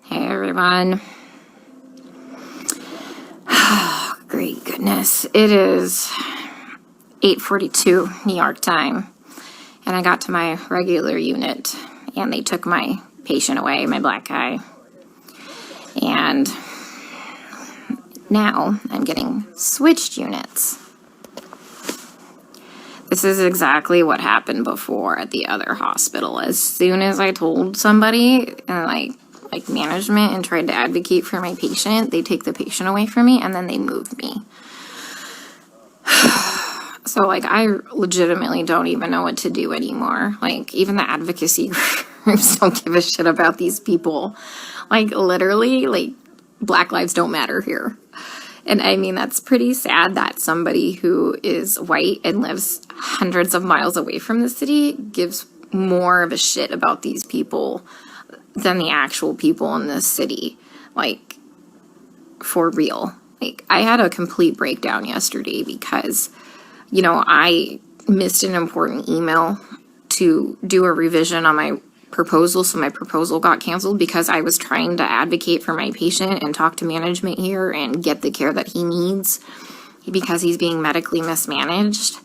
Hey everyone. Oh, great goodness. It is 8:42 New York time, and I got to my regular unit, and they took my patient away, my black guy. And now I'm getting switched units. This is exactly what happened before at the other hospital. As soon as I told somebody, and like management, and tried to advocate for my patient, they take the patient away from me and then they move me. So like I legitimately don't even know what to do anymore. Like even the advocacy groups don't give a shit about these people. Like literally, like Black lives don't matter here. And I mean, that's pretty sad that somebody who is white and lives hundreds of miles away from the city gives more of a shit about these people than the actual people in this city. Like, for real. Like, I had a complete breakdown yesterday because, you know, I missed an important email to do a revision on my proposal, so my proposal got canceled because I was trying to advocate for my patient and talk to management here and get the care that he needs because he's being medically mismanaged.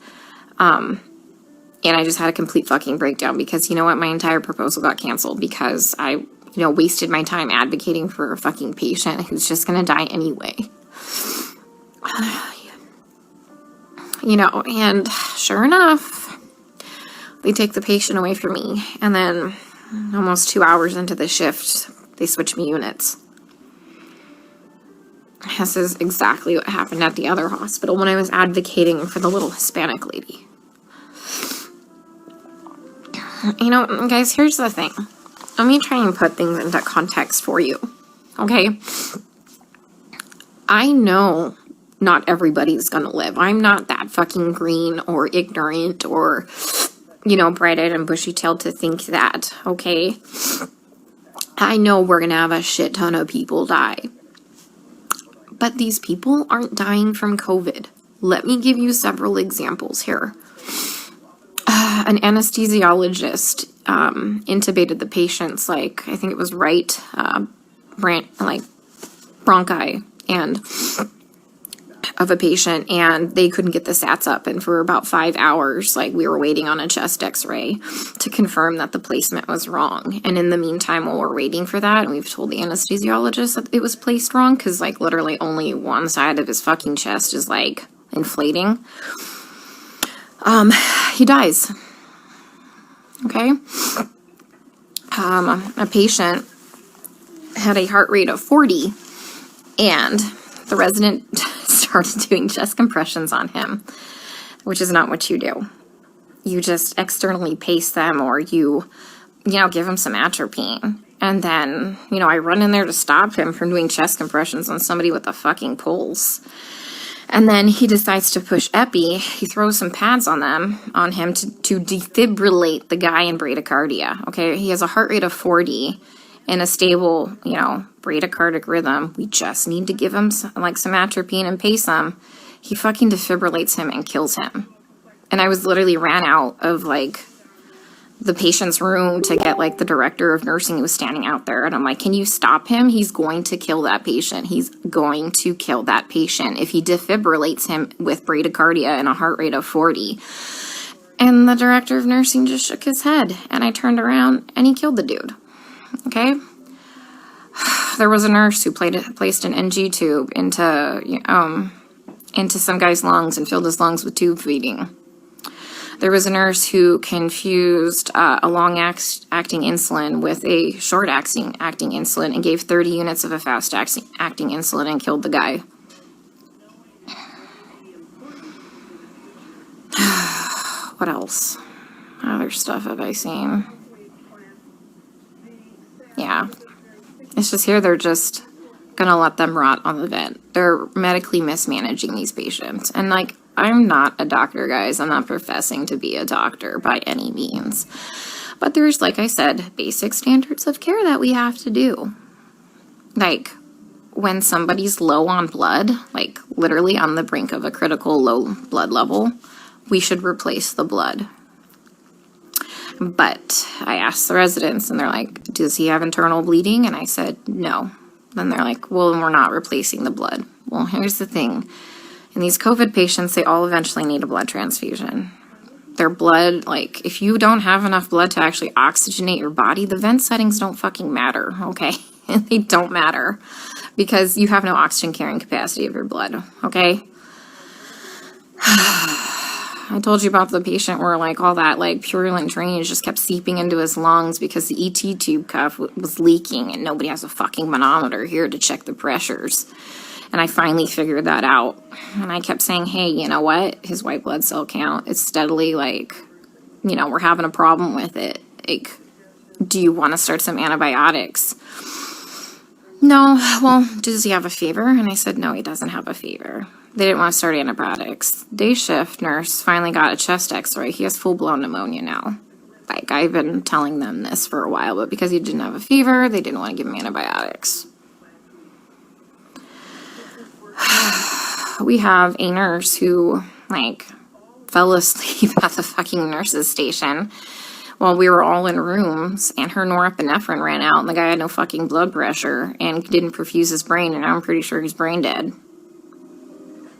And I just had a complete fucking breakdown because, you know what, my entire proposal got canceled because I, wasted my time advocating for a fucking patient who's just gonna die anyway. And sure enough, they take the patient away from me, and then almost 2 hours into the shift, they switch me units. This is exactly what happened at the other hospital when I was advocating for the little Hispanic lady. Guys, here's the thing. Let me try and put things into context for you, okay? I know not everybody's gonna live. I'm not that fucking green or ignorant or, bright-eyed and bushy-tailed to think that, okay? I know we're gonna have a shit ton of people die. But these people aren't dying from COVID. Let me give you several examples here. An anesthesiologist intubated the patient's, I think it was right bronchi and of a patient, and they couldn't get the sats up, and for about 5 hours, we were waiting on a chest x-ray to confirm that the placement was wrong. And in the meantime, while we're waiting for that, and we've told the anesthesiologist that it was placed wrong, because literally only one side of his fucking chest is inflating, he dies. Okay? A patient had a heart rate of 40, and the resident started doing chest compressions on him, which is not what you do. You just externally pace them, or you give him some atropine. And then, I run in there to stop him from doing chest compressions on somebody with a fucking pulse. And then he decides to push epi. He throws some pads on him to defibrillate the guy in bradycardia. Okay, he has a heart rate of 40 and a stable, bradycardic rhythm. We just need to give him some atropine and pace him. He fucking defibrillates him and kills him. And I was literally ran out of the patient's room to get the director of nursing who was standing out there. And I'm like, can you stop him? He's going to kill that patient. He's going to kill that patient if he defibrillates him with bradycardia and a heart rate of 40. And the director of nursing just shook his head. And I turned around and he killed the dude. Okay? There was a nurse who placed an NG tube into some guy's lungs and filled his lungs with tube feeding. There was a nurse who confused a long-acting insulin with a short-acting insulin and gave 30 units of a fast-acting insulin and killed the guy. What else? Other stuff have I seen? Yeah. It's just here they're just gonna let them rot on the vent. They're medically mismanaging these patients. And I'm not a doctor, guys. I'm not professing to be a doctor by any means. But there's, like I said, basic standards of care that we have to do. When somebody's low on blood, literally on the brink of a critical low blood level, we should replace the blood. But I asked the residents, and they're like, does he have internal bleeding? And I said, no. Then they're like, well, we're not replacing the blood. Well, here's the thing. In these COVID patients, they all eventually need a blood transfusion. Their blood, like, if you don't have enough blood to actually oxygenate your body, the vent settings don't fucking matter, okay? They don't matter because you have no oxygen carrying capacity of your blood, okay? I told you about the patient where, like, all that, like, purulent drainage just kept seeping into his lungs because the ET tube cuff was leaking and nobody has a fucking manometer here to check the pressures. And I finally figured that out. And I kept saying, hey, you know what? His white blood cell count is steadily, like, you know, we're having a problem with it. Like, do you want to start some antibiotics? No. Well, does he have a fever? And I said, no, he doesn't have a fever. They didn't want to start antibiotics. Day shift nurse finally got a chest x-ray. He has full-blown pneumonia now. Like, I've been telling them this for a while, but because he didn't have a fever, they didn't want to give him antibiotics. We have a nurse who, like, fell asleep at the fucking nurse's station while we were all in rooms, and her norepinephrine ran out, and the guy had no fucking blood pressure and didn't perfuse his brain, and I'm pretty sure he's brain dead.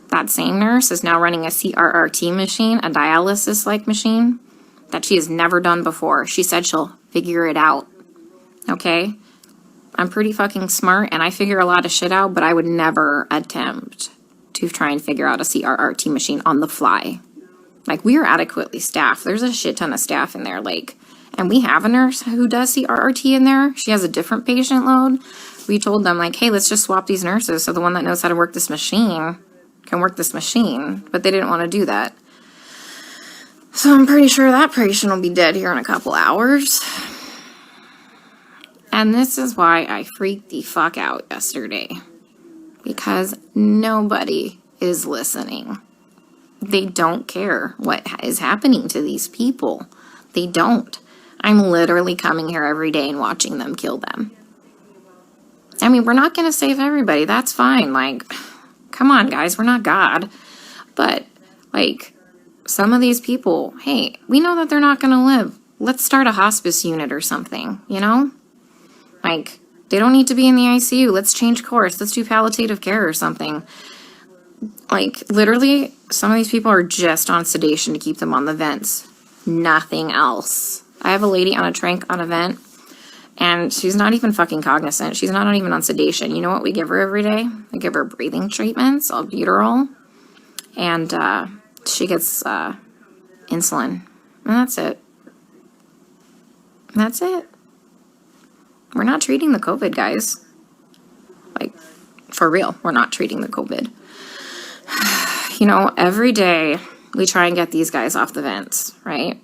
That same nurse is now running a CRRT machine, a dialysis-like machine, that she has never done before. She said she'll figure it out, okay? I'm pretty fucking smart, and I figure a lot of shit out, but I would never attempt to try and figure out a CRRT machine on the fly. Like, we are adequately staffed. There's a shit ton of staff in there, like, and we have a nurse who does CRRT in there. She has a different patient load. We told them, like, hey, let's just swap these nurses so the one that knows how to work this machine can work this machine, but they didn't want to do that. So I'm pretty sure that patient will be dead here in a couple hours. And this is why I freaked the fuck out yesterday. Because nobody is listening. They don't care what is happening to these people. They don't. I'm literally coming here every day and watching them kill them. I mean, we're not going to save everybody. That's fine. Like, come on, guys. We're not God. But, like, some of these people, hey, we know that they're not going to live. Let's start a hospice unit or something, you know? Like, they don't need to be in the ICU. Let's change course. Let's do palliative care or something. Like, literally, some of these people are just on sedation to keep them on the vents. Nothing else. I have a lady on a tranq on a vent, and she's not even fucking cognizant. She's not even on sedation. You know what we give her every day? We give her breathing treatments, albuterol, and she gets insulin. And that's it. That's it. We're not treating the COVID, guys. Like, for real, we're not treating the COVID. You know, every day we try and get these guys off the vents, right?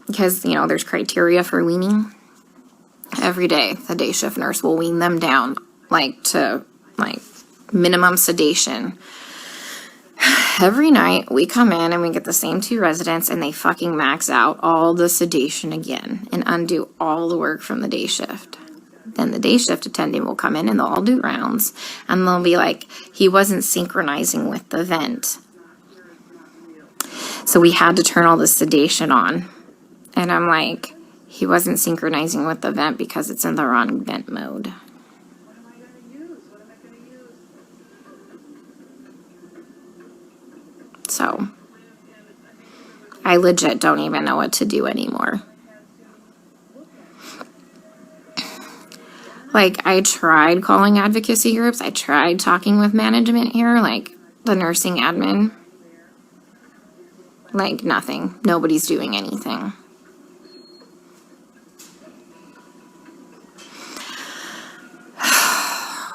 Because, you know, there's criteria for weaning. Every day, the day shift nurse will wean them down, like, to, like, minimum sedation. Every night, we come in and we get the same two residents, and they fucking max out all the sedation again and undo all the work from the day shift. Then the day shift attendant will come in and they'll all do rounds, and they'll be like, he wasn't synchronizing with the vent. So we had to turn all the sedation on. And I'm like, he wasn't synchronizing with the vent because it's in the wrong vent mode. So I legit don't even know what to do anymore. Like, I tried calling advocacy groups. I tried talking with management here, like the nursing admin. Like, nothing. Nobody's doing anything.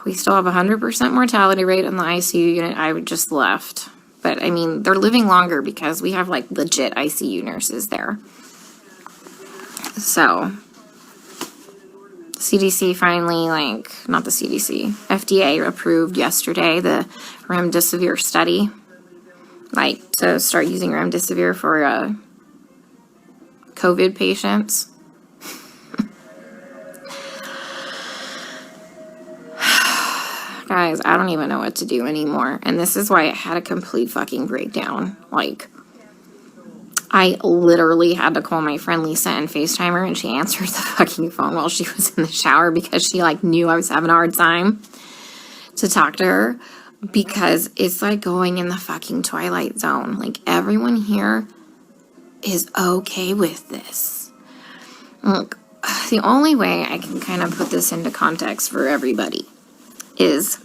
We still have 100% mortality rate in the ICU unit. I just left. But, I mean, they're living longer because we have, like, legit ICU nurses there. So, CDC finally, like, not the CDC, FDA approved yesterday the remdesivir study. Like, to start using remdesivir for COVID patients. Guys, I don't even know what to do anymore. And this is why I had a complete fucking breakdown. Like, I literally had to call my friend Lisa and FaceTime her, and she answered the fucking phone while she was in the shower because she like knew I was having a hard time to talk to her, because it's like going in the fucking Twilight Zone. Like, everyone here is okay with this. Look, the only way I can kind of put this into context for everybody is,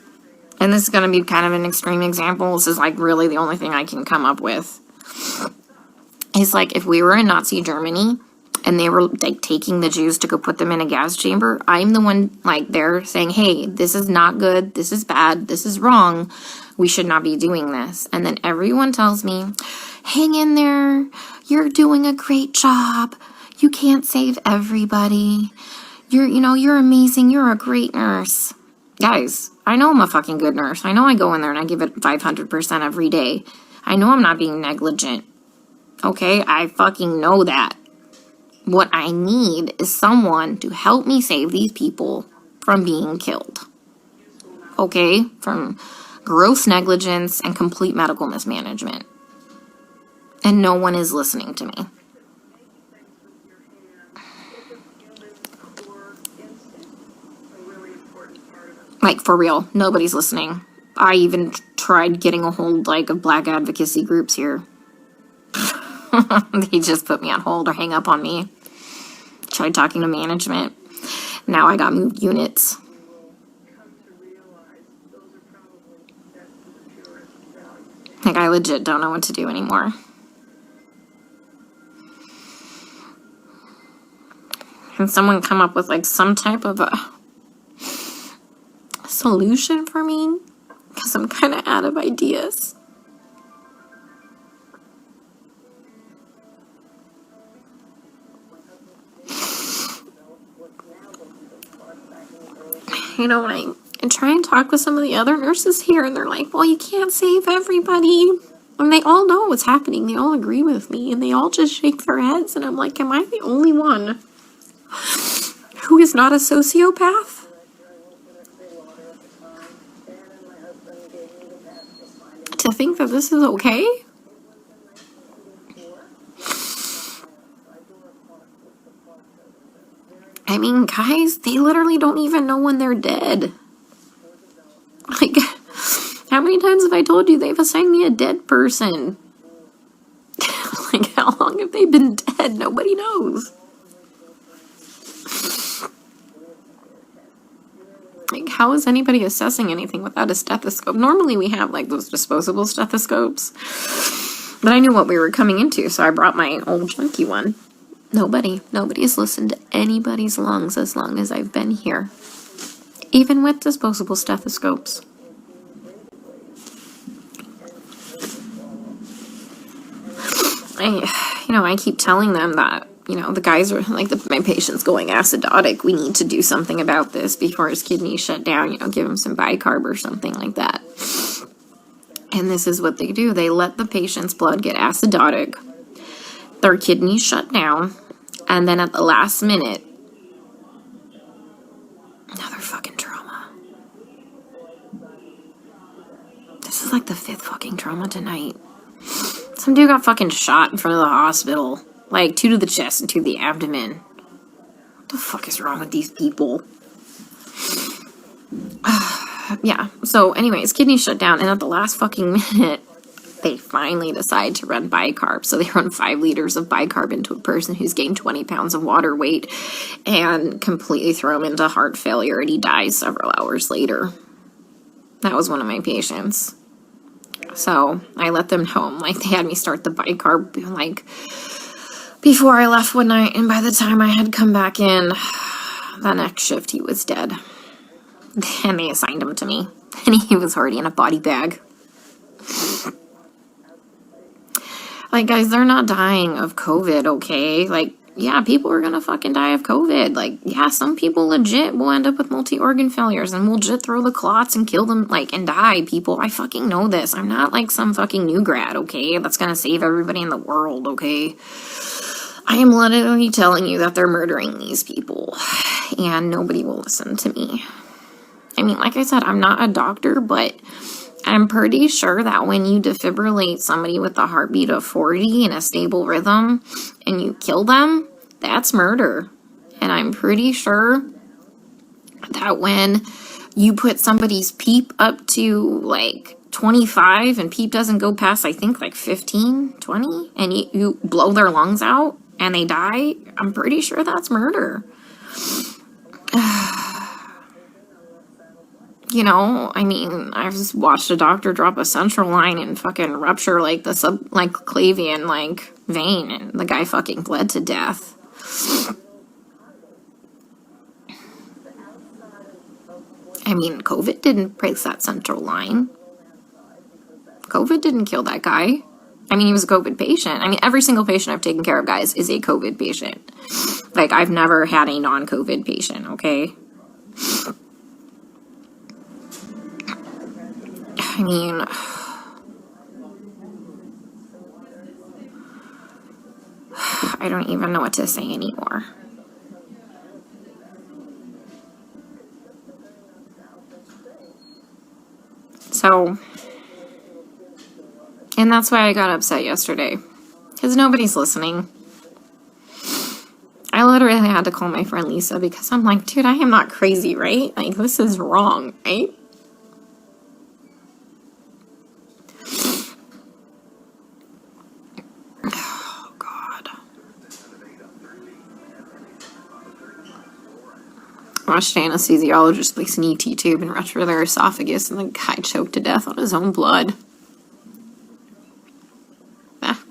and this is going to be kind of an extreme example, this is like really the only thing I can come up with, is like if we were in Nazi Germany and they were like taking the Jews to go put them in a gas chamber, I'm the one like there saying, hey, this is not good, this is bad, this is wrong, we should not be doing this. And then everyone tells me, hang in there, you're doing a great job, you can't save everybody, you're amazing, you're a great nurse. Guys, I know I'm a fucking good nurse. I know I go in there and I give it 500% every day. I know I'm not being negligent. Okay, I fucking know that. What I need is someone to help me save these people from being killed. Okay, from gross negligence and complete medical mismanagement. And no one is listening to me. Like, for real, nobody's listening. I even tried getting a hold, like, of black advocacy groups here. They just put me on hold or hang up on me. Tried talking to management. Now I got moved units. Like, I legit don't know what to do anymore. Can someone come up with, like, some type of a solution for me? Because I'm kind of out of ideas. When I try and talk with some of the other nurses here, and they're like, well, you can't save everybody. And they all know what's happening. They all agree with me, and they all just shake their heads. And I'm like, am I the only one who is not a sociopath? To think that this is okay? I mean, guys, they literally don't even know when they're dead. Like, how many times have I told you they've assigned me a dead person? Like, how long have they been dead? Nobody knows. Like, how is anybody assessing anything without a stethoscope? Normally we have, like, those disposable stethoscopes. But I knew what we were coming into, so I brought my old junky one. Nobody has listened to anybody's lungs as long as I've been here. Even with disposable stethoscopes. I keep telling them that, the guys are, like, my patient's going acidotic. We need to do something about this before his kidneys shut down, give him some bicarb or something like that. And this is what they do. They let the patient's blood get acidotic. Their kidneys shut down. And then at the last minute, another fucking trauma. This is like the 5th fucking trauma tonight. Some dude got fucking shot in front of the hospital. Like, 2 to the chest and 2 to the abdomen. What the fuck is wrong with these people? Yeah, so anyways, kidneys shut down. And at the last fucking minute, they finally decide to run bicarb. So they run 5 liters of bicarb into a person who's gained 20 pounds of water weight and completely throw him into heart failure, and he dies several hours later. That was one of my patients. So I let them know. Like, they had me start the bicarb, like, before I left one night, and by the time I had come back in, the next shift, he was dead. And they assigned him to me, and he was already in a body bag. Like, guys, they're not dying of COVID, okay? Like, yeah, people are gonna fucking die of COVID. Like, yeah, some people legit will end up with multi-organ failures and will legit throw the clots and kill them, like, and die, people. I fucking know this. I'm not, like, some fucking new grad, okay? That's gonna save everybody in the world, okay? I am literally telling you that they're murdering these people, and nobody will listen to me. I mean, like I said, I'm not a doctor, but I'm pretty sure that when you defibrillate somebody with a heartbeat of 40 in a stable rhythm and you kill them, that's murder. And I'm pretty sure that when you put somebody's PEEP up to like 25 and PEEP doesn't go past, I think, like 15, 20, and you blow their lungs out and they die, I'm pretty sure that's murder. You know, I mean, I've just watched a doctor drop a central line and fucking rupture like the subclavian like vein, and the guy fucking bled to death. I mean, COVID didn't break that central line. COVID didn't kill that guy. I mean, he was a COVID patient. I mean, every single patient I've taken care of, guys, is a COVID patient. Like, I've never had a non-COVID patient, okay? I mean, I don't even know what to say anymore. So, and that's why I got upset yesterday, because nobody's listening. I literally had to call my friend Lisa because I'm like, dude, I am not crazy, right? Like, this is wrong, right? Oh, God. I watched an anesthesiologist place an ET tube and rupture their esophagus, and the guy choked to death on his own blood.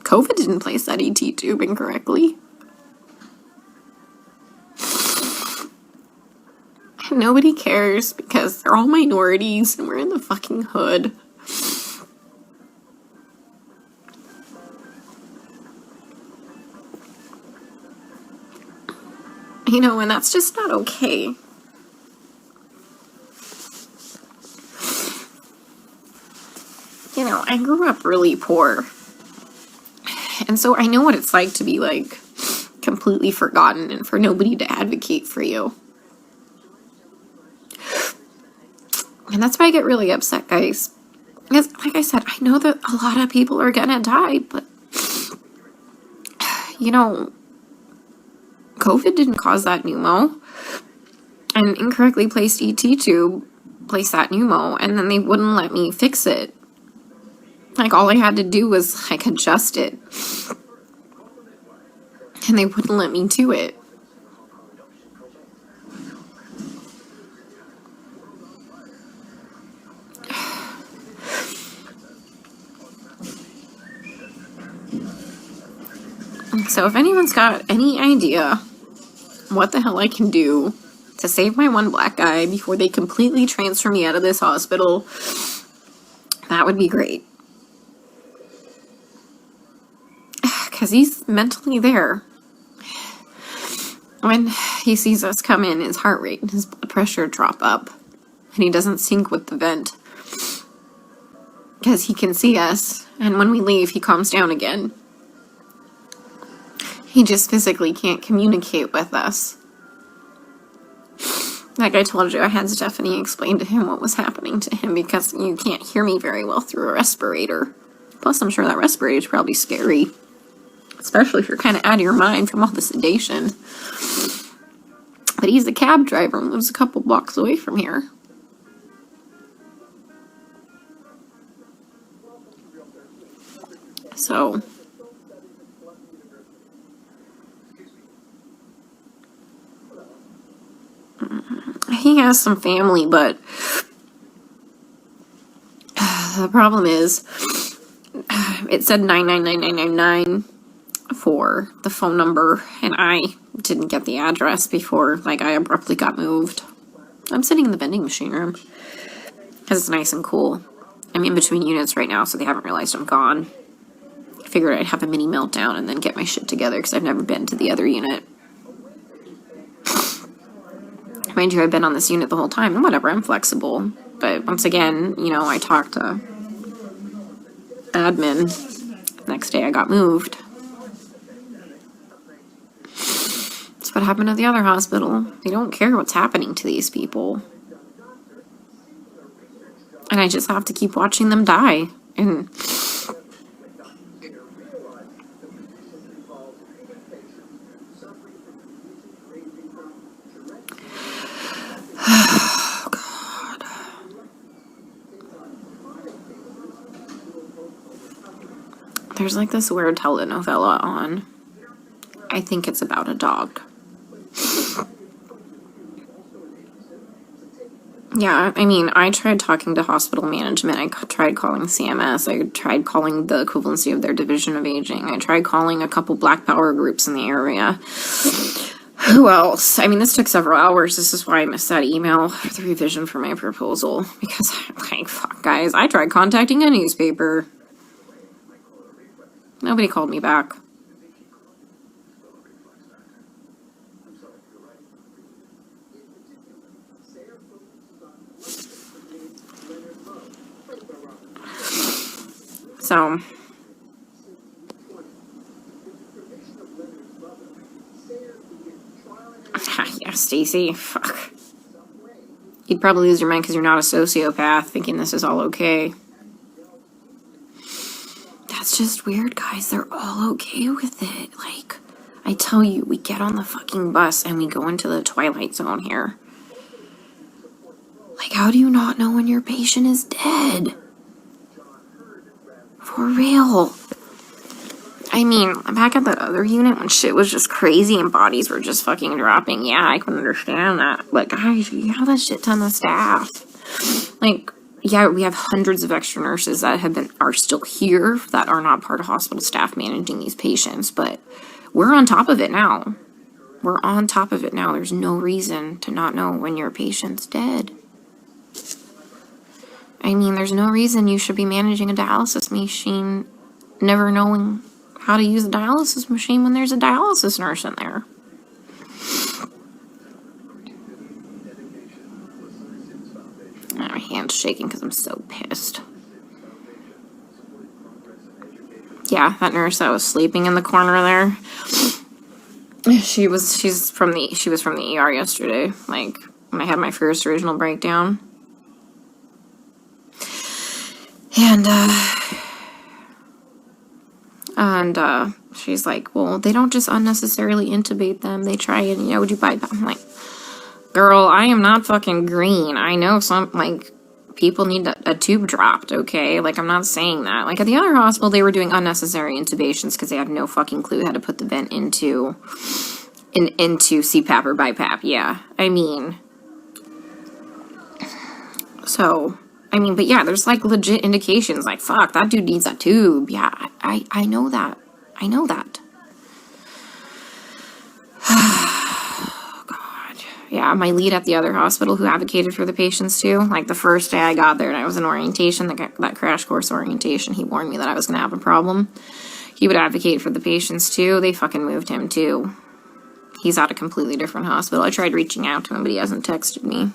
COVID didn't place that ET tube incorrectly. And nobody cares because they're all minorities and we're in the fucking hood. You know, and that's just not okay. You know, I grew up really poor. And so I know what it's like to be, like, completely forgotten and for nobody to advocate for you. And that's why I get really upset, guys. Because, like I said, I know that a lot of people are gonna die, but, you know, COVID didn't cause that pneumo. An incorrectly placed ET tube placed that pneumo, and then they wouldn't let me fix it. Like, all I had to do was, like, adjust it. And they wouldn't let me do it. So if anyone's got any idea what the hell I can do to save my one black guy before they completely transfer me out of this hospital, that would be great. Because he's mentally there. When he sees us come in, his heart rate and his blood pressure drop up. And he doesn't sync with the vent. Because he can see us. And when we leave, he calms down again. He just physically can't communicate with us. Like I told you, I had Stephanie explain to him what was happening to him because you can't hear me very well through a respirator. Plus, I'm sure that respirator is probably scary. Especially if you're kind of out of your mind from all the sedation. But he's a cab driver and lives a couple blocks away from here. So he has some family, but the problem is it said 99999 for the phone number, and I didn't get the address before, like, I abruptly got moved. I'm sitting in the vending machine room because it's nice and cool. I'm in between units right now, so they haven't realized I'm gone. I figured I'd have a mini meltdown and then get my shit together because I've never been to the other unit. Mind you, I've been on this unit the whole time, and whatever, I'm flexible. But once again, you know, I talked to admin. Next day I got moved. That's what happened at the other hospital. They don't care what's happening to these people. And I just have to keep watching them die. And oh, God. There's like this weird telenovela on. I think it's about a dog. Yeah, I mean, I tried talking to hospital management. I tried calling CMS. I tried calling the equivalency of their division of aging. I tried calling a couple Black Power groups in the area. Who else? I mean, this took several hours. This is why I missed that email for the revision for my proposal. Because, like, fuck, guys, I tried contacting a newspaper. Nobody called me back. So, yeah, Stacy, fuck. You'd probably lose your mind because you're not a sociopath thinking this is all okay. That's just weird, guys. They're all okay with it. Like, I tell you, we get on the fucking bus and we go into the twilight zone here. Like, how do you not know when your patient is dead? For real. I mean, back at that other unit when shit was just crazy and bodies were just fucking dropping. Yeah, I can understand that. But guys, you have a shit ton of staff. Like, yeah, we have hundreds of extra nurses that are still here that are not part of hospital staff managing these patients. But we're on top of it now. We're on top of it now. There's no reason to not know when your patient's dead. I mean, there's no reason you should be managing a dialysis machine never knowing how to use a dialysis machine when there's a dialysis nurse in there. My hand's shaking because I'm so pissed. Yeah, that nurse that was sleeping in the corner there. She was from the ER yesterday, like when I had my first original breakdown. And she's like, well, they don't just unnecessarily intubate them. They try and, would you bypass? I'm like, girl, I am not fucking green. I know some, like, people need a tube dropped, okay? Like, I'm not saying that. Like, at the other hospital, they were doing unnecessary intubations because they had no fucking clue how to put the vent into CPAP or BiPAP. Yeah, I mean, so... but yeah, there's like legit indications like, fuck, that dude needs a tube. Yeah, I know that. I know that. Oh, God. Yeah, my lead at the other hospital who advocated for the patients too, like the first day I got there and I was in orientation, that crash course orientation, he warned me that I was going to have a problem. He would advocate for the patients too. They fucking moved him too. He's at a completely different hospital. I tried reaching out to him, but he hasn't texted me.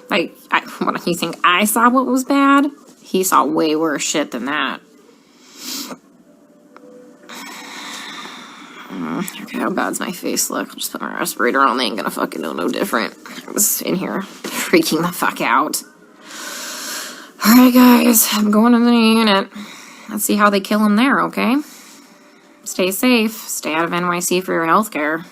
Like, what do you think? I saw what was bad? He saw way worse shit than that. Okay, how bad's my face look? I'll just put my respirator on. They ain't gonna fucking know no different. I was in here freaking the fuck out. Alright, guys. I'm going to the unit. Let's see how they kill him there, okay? Stay safe. Stay out of NYC for your healthcare.